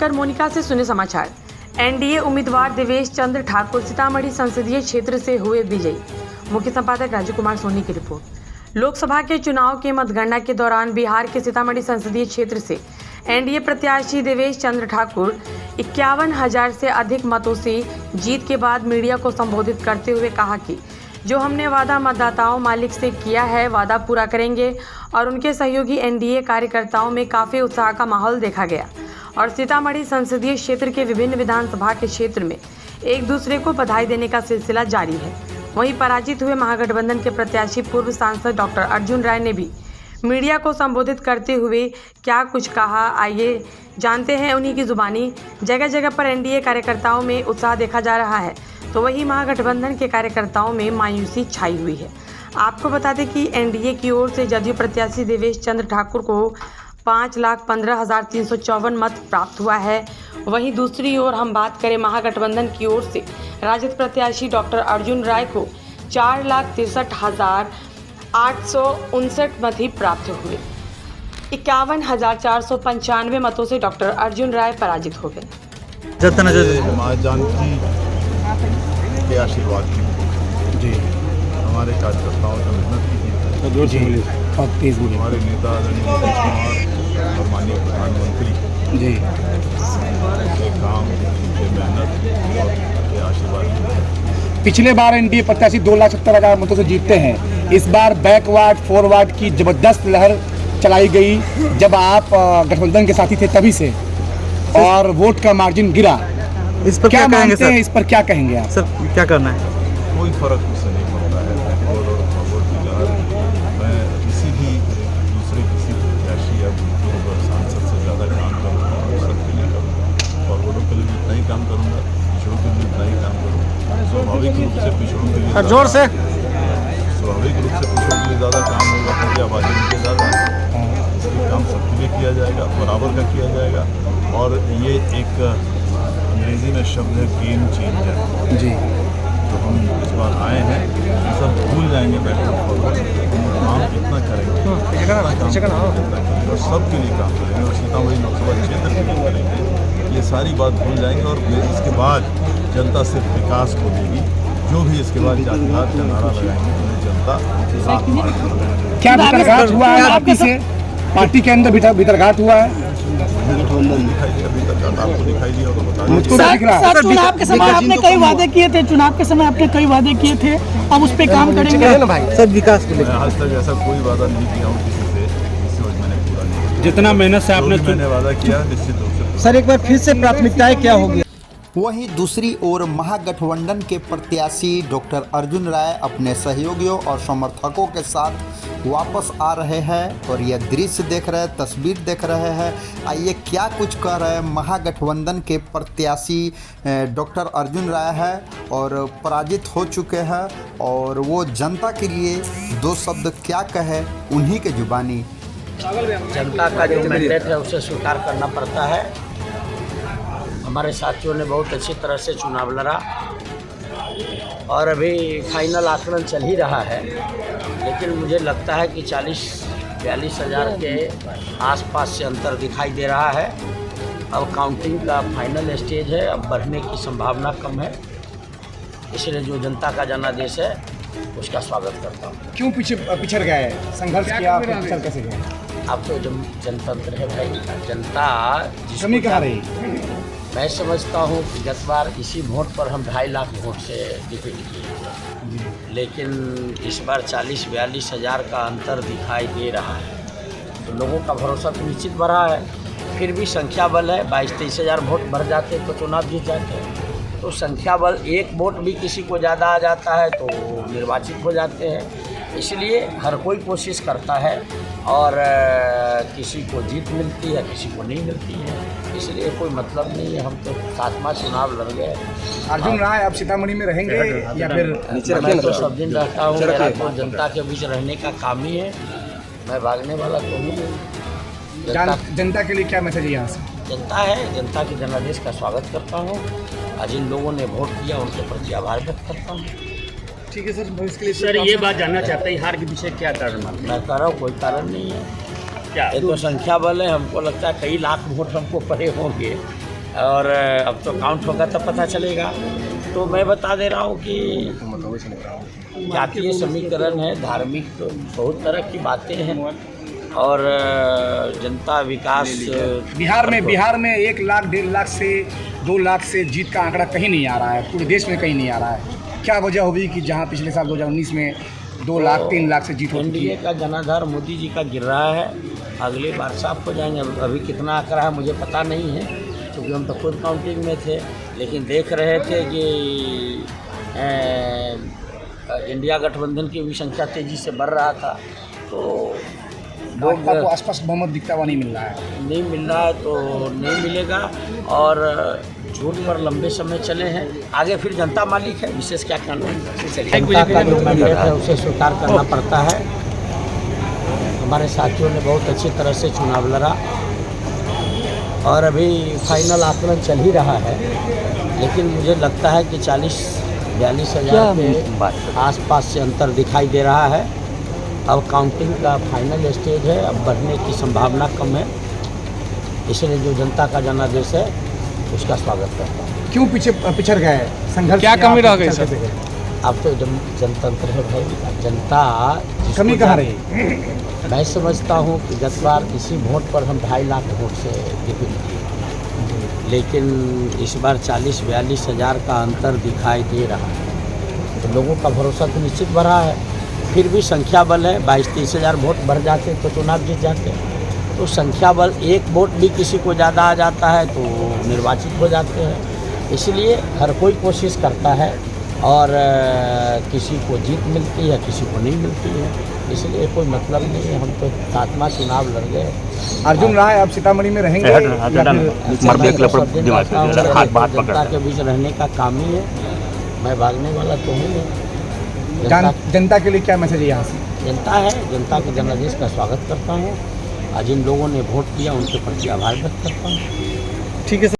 Anchor Monika से सुने समाचार। एनडीए उम्मीदवार देवेश चंद्र ठाकुर सीतामढ़ी संसदीय क्षेत्र से हुए विजयी। मुख्य संपादक राजू कुमार सोनी की रिपोर्ट। लोकसभा के चुनाव के मतगणना के दौरान बिहार के सीतामढ़ी संसदीय क्षेत्र से एनडीए प्रत्याशी देवेश चंद्र ठाकुर 51,000 से अधिक मतों से जीत के बाद मीडिया को संबोधित करते हुए कहा कि जो हमने वादा मतदाताओं मालिक से किया है वादा पूरा करेंगे और उनके सहयोगी एनडीए कार्यकर्ताओं में काफ़ी उत्साह का माहौल देखा गया और सीतामढ़ी संसदीय क्षेत्र के विभिन्न विधानसभा के क्षेत्र में एक दूसरे को बधाई देने का सिलसिला जारी है। वहीं पराजित हुए महागठबंधन के प्रत्याशी पूर्व सांसद डॉक्टर अर्जुन राय ने भी मीडिया को संबोधित करते हुए क्या कुछ कहा, आइए जानते हैं उन्हीं की जुबानी। जगह जगह पर एनडीए कार्यकर्ताओं में उत्साह देखा जा रहा है तो वहीं महागठबंधन के कार्यकर्ताओं में मायूसी छाई हुई है। आपको बता दें कि एनडीए की ओर से जदयू प्रत्याशी देवेश चंद्र ठाकुर को 5,15,354 मत प्राप्त हुआ है। वहीं दूसरी ओर हम बात करें महागठबंधन की ओर से राजद प्रत्याशी डॉक्टर अर्जुन राय को 4,63,859 मत ही प्राप्त हुए। 51,495 मतों से डॉक्टर अर्जुन राय पराजित हो गए। माँ जानकी के आशीर्वाद की जी हमारे कार्यकर्ताओं ने मेहनत की हमारे नेता नीतीश कुमार और माननीय प्रधानमंत्री जी के काम के मेहनत और के आशीर्वाद। पिछले बार एनडीए प्रत्याशी 2,70,000 मतों से जीतते हैं। इस बार बैकवर्ड फॉरवर्ड की जबरदस्त लहर चलाई गई जब आप गठबंधन के साथी थे तभी से, और वोट का मार्जिन गिरा। इस पर क्या कहेंगे सर? इस पर क्या कहेंगे आप? सर क्या करना है? कोई फर्क उससे नहीं पड़ता है। और फॉरवर्ड की लहर मैं किसी भी दूसरे किसी प्रत्याशी या सांसद से ज़्यादा काम करूँगा और सबके लिए करूँगा। फॉरवर्डों के लिए भी उतना ही काम करूँगा, पिछड़ों के लिए उतना ही काम करूँगा। स्वाभाविक रूप से पिछड़ों के लिए जोर से स्वाभाविक रूप से पिछड़ों के लिए ज़्यादा काम होगा क्योंकि आबादी उनके ज़्यादा है। इसलिए काम सबके लिए किया जाएगा, बराबर का किया जाएगा। और ये एक अंग्रेजी में शब्द है गेम चेंजर जी। तो हम इस बार आए हैं सब भूल जाएंगे बैकवर्ड फॉरवर्ड, काम कितना करेंगे और सबके लिए काम करेंगे और सीतामढ़ी लोकसभा क्षेत्र के लिए करेंगे। ये सारी बात भूल जाएंगे और इसके बाद जनता सिर्फ विकास को देगी। जो भी इसके बाद जातिवाद का नारा लगाएंगे उन्हें जनता साथ क्या भीतरघात हुआ है आपकी से? पार्टी के अंदर भीतरघात हुआ है? आपको दिखाई दिया तो बता मुझको सर, चुनाव के समय आपने कई वादे किए थे, अब उस पर काम करेंगे ना भाई सब विकास के लिए। आज तक ऐसा कोई वादा नहीं किया हूँ किसी से, जिससे मैंने पूरा नहीं किया। जितना मेहनत से आपने मैंने वादा किया निश्चित रूप से। सर एक बार फिर से प्राथमिकताएं क्या होगी? वहीं दूसरी ओर महागठबंधन के प्रत्याशी डॉक्टर अर्जुन राय अपने सहयोगियों और समर्थकों के साथ वापस आ रहे हैं और यह दृश्य देख रहे हैं, तस्वीर देख रहे हैं। आइए क्या कुछ कह रहे हैं महागठबंधन के प्रत्याशी डॉक्टर अर्जुन राय है और पराजित हो चुके हैं और वो जनता के लिए दो शब्द क्या कहे उन्हीं के जुबानी। जनता का जो मैंडेट है उसे स्वीकार करना पड़ता है। हमारे साथियों ने बहुत अच्छी तरह से चुनाव लड़ा और अभी फाइनल आकलन चल ही रहा है, लेकिन मुझे लगता है कि 40-42 हज़ार के आसपास से अंतर दिखाई दे रहा है। अब काउंटिंग का फाइनल स्टेज है, अब बढ़ने की संभावना कम है, इसलिए जो जनता का जनादेश है उसका स्वागत करता हूँ। क्यों पिछड़ गए? संघर्ष किया, पिछड़ कैसे गए? अब तो जनतंत्र है भाई, जनता कमी कहाँ रही? मैं समझता हूँ कि गत बार इसी वोट पर हम 2.5 लाख वोट से डिफीट किए, लेकिन इस बार 40-42 हज़ार का अंतर दिखाई दे रहा है, तो लोगों का भरोसा तो निश्चित बढ़ा है। फिर भी संख्या बल है, 22-23 हज़ार वोट बढ़ जाते तो चुनाव जीत जाते हैं। तो संख्या बल, एक वोट भी किसी को ज़्यादा आ जाता है तो निर्वाचित हो जाते हैं। इसलिए हर कोई कोशिश करता है और किसी को जीत मिलती है, किसी को नहीं मिलती है, इसलिए कोई मतलब नहीं है। हम तो 7वां चुनाव लड़ गए। अर्जुन राय अब सीतामढ़ी में रहेंगे या फिर? मैं तो सब दिन रहता हूँ, मेरा तो जनता के बीच रहने का काम ही है, मैं भागने वाला तो हूँ। जनता के लिए क्या मैसेज है यहाँ से? जनता है, जनता के जनादेश का स्वागत करता हूँ। आज जिन लोगों ने वोट किया उनके प्रति आभार व्यक्त करता हूँ। ठीक है सर, इसके लिए सर ये बात जानना चाहते हैं हार के पीछे क्या कारण मानते हैं? मैं कह रहा हूँ कोई कारण नहीं है, क्या ये तो संख्या बल है। हमको लगता है कई लाख वोट हमको पड़े होंगे, और अब तो काउंट होगा तब पता चलेगा। तो मैं बता दे रहा हूँ कि जातीय समीकरण है, धार्मिक बहुत तरह की बातें हैं और जनता विकास बिहार में 1 लाख 1.5 लाख से 2 लाख से जीत का आंकड़ा कहीं नहीं आ रहा है, पूरे देश में कहीं नहीं आ रहा है। क्या वजह होगी कि जहां पिछले साल 2019 में 2 लाख 3 लाख से जीत होती एनडीए है? का जनाधार मोदी जी का गिर रहा है, अगली बार साफ हो जाएंगे। अभी कितना आंकड़ा है मुझे पता नहीं है क्योंकि हम तो खुद काउंटिंग में थे, लेकिन देख रहे थे कि इंडिया गठबंधन की भी संख्या तेज़ी से बढ़ रहा था। तो लोग आपको आसपास बहुमत दिखता हुआ नहीं मिल रहा है। नहीं मिल रहा है तो नहीं मिलेगा और झूठ पर लंबे समय चले हैं, आगे फिर जनता मालिक है, विशेष क्या करना है। जनता का जो मैंडेट है उसे स्वीकार करना पड़ता है। हमारे साथियों ने बहुत अच्छी तरह से चुनाव लड़ा और अभी फाइनल आकलन चल ही रहा है, लेकिन मुझे लगता है कि 40-42 हज़ार के आसपास से अंतर दिखाई दे रहा है। अब काउंटिंग का फाइनल स्टेज है, अब बढ़ने की संभावना कम है, इसलिए जो जनता का जनादेश है उसका स्वागत करता हूँ। क्यों पिछड़ गए? संघर्ष क्या कमी रह गई सर? अब तो जनतंत्र है भाई, जनता कमी कहाँ रही? मैं समझता हूँ कि गत बार इसी वोट पर हम 2.5 लाख वोट से डिफीट किए, लेकिन इस बार 40-42 हज़ार का अंतर दिखाई दे रहा है, तो लोगों का भरोसा तो निश्चित बढ़ा है। फिर भी संख्या बल है, 22-23 हज़ार वोट बढ़ जाते तो चुनाव जीत जाते। तो संख्या बल, एक वोट भी किसी को ज़्यादा आ जाता है तो निर्वाचित हो जाते हैं। इसलिए हर कोई कोशिश करता है और किसी को जीत मिलती है, किसी को नहीं मिलती है, इसलिए कोई मतलब नहीं है। हम तो सातवां चुनाव लड़ गए। अर्जुन राय अब सीतामढ़ी में रहेंगे? जनता के बीच रहने का काम ही है, मैं भागने वाला तो हूँ नहीं। जनता के लिए क्या मैसेज है यहाँ से? जनता है, जनता के जनादेश का स्वागत करता हूँ। आज जिन लोगों ने वोट दिया उनके प्रति आभार व्यक्त करता हूँ। ठीक है सर।